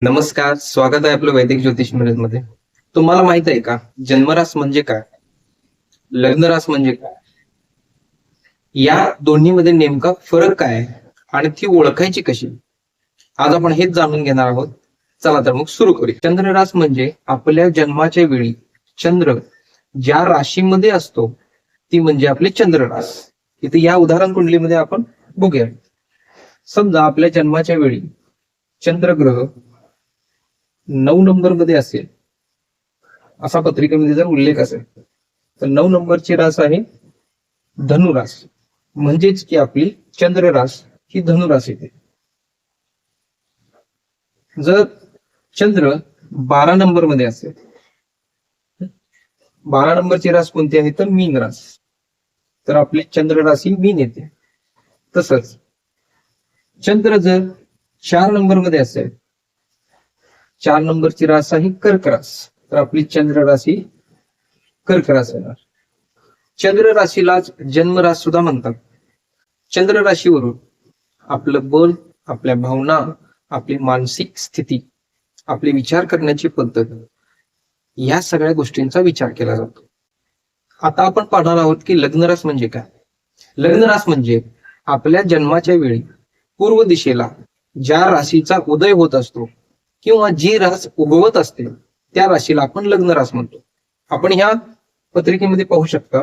नमस्कार, स्वागत आहे आपलं वैदिक ज्योतिष मध्ये. तुम्हाला माहित आहे का जन्मरास म्हणजे काय, लग्नरास म्हणजे काय, या दोन्हीमध्ये नेमका फरक काय आहे आणि ती ओळखायची कशी? आज आपण हेच जाणून घेणार आहोत. चला तर मग सुरू करूया. चंद्ररास म्हणजे आपल्या जन्माच्या वेळी चंद्र ज्या राशीमध्ये असतो ती म्हणजे आपले चंद्ररास. इथे या उदाहरण कुंडलीमध्ये आपण बघूया. समजा आपल्या जन्माच्या वेळी चंद्रग्रह 9 नंबर मध्ये असेल, असा पत्रिकेमध्ये जर उल्लेख असेल तर 9 नंबरची रास आहे धनुरास, म्हणजेच की आपली चंद्ररास ही धनुरास येते. जर चंद्र 12 नंबर मध्ये असेल, 12 नंबरची रास कोणती आहे तर मीन रास, तर आपली चंद्र राशी मीन येते. तसंच चंद्र जर 4 नंबर मध्ये असेल, 4 नंबरची रास आहे कर्क रास, तर आपली चंद्र राशी कर्क रास येणार. चंद्र राशीलाच जन्मरास सुद्धा म्हणतात. चंद्र राशीवरून आपलं बल, आपल्या भावना, आपली मानसिक स्थिती, आपली विचार करण्याची पद्धत, या सगळ्या गोष्टींचा विचार केला जातो. आता आपण पाहणार आहोत की लग्नरास म्हणजे काय. लग्नरास म्हणजे आपल्या जन्माच्या वेळी पूर्व दिशेला ज्या राशीचा उदय होत असतो किंवा जी रास उगवत असते त्या राशीला आपण लग्नरास म्हणतो. आपण ह्या पत्रिकेमध्ये पाहू शकता,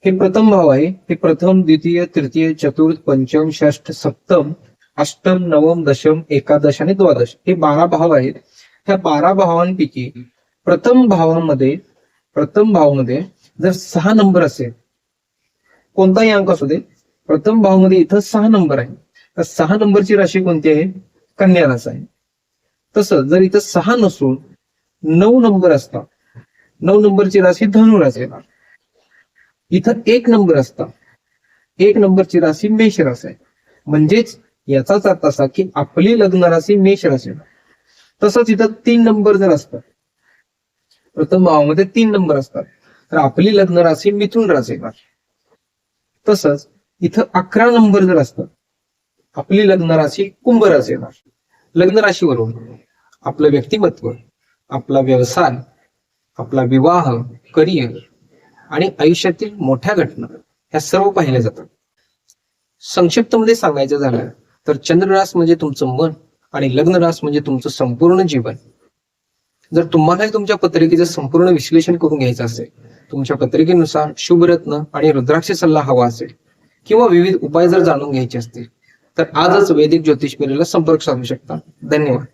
हे प्रथम भाव आहे. हे प्रथम, द्वितीय, तृतीय, चतुर्थ, पंचम, षष्ठ, सप्तम, अष्टम, नवम, दशम, एकादश आणि द्वादश हे 12 भाव आहेत. ह्या 12 भावांपैकी प्रथम भावामध्ये जर 6 नंबर असेल, कोणताही अंक असू दे, प्रथम भावामध्ये इथं 6 नंबर आहे, तर 6 नंबरची राशी कोणती आहे? कन्या रास आहे. तसं जर इथं 6 नसून 9 नंबर असता, 9 नंबरची राशी धनुरास येणार. इथं 1 नंबर असता, 1 नंबरची राशी मेष रास आहे. म्हणजेच याचाच अर्थ असा की आपली लग्न राशी मेष राशी आहे. तसंच इथं 3 नंबर जर असतात, प्रथम भावामध्ये 3 नंबर असतात, तर आपली लग्न राशी मिथुन राशी येणार. तसंच इथं 11 नंबर जर असतात, आपली लग्न राशी कुंभ राशी येणार. लग्न राशीवरून आपलं व्यक्तिमत्व, आपला व्यवसाय, आपला विवाह, करिअर आणि आयुष्यातील मोठ्या घटना ह्या सर्व पाहिल्या जातात. संक्षिप्त मध्ये सांगायचं झालं तर चंद्ररास म्हणजे तुमचं मन आणि लग्नरास म्हणजे तुमचं संपूर्ण जीवन. जर तुम्हालाही तुमच्या पत्रिकेचं संपूर्ण विश्लेषण करून घ्यायचं असेल, तुमच्या पत्रिकेनुसार शुभरत्न आणि रुद्राक्ष सल्ला हवा असेल किंवा विविध उपाय जर जाणून घ्यायचे असतील तर आजच वैदिक ज्योतिष मेरीला संपर्क साधू शकता. धन्यवाद.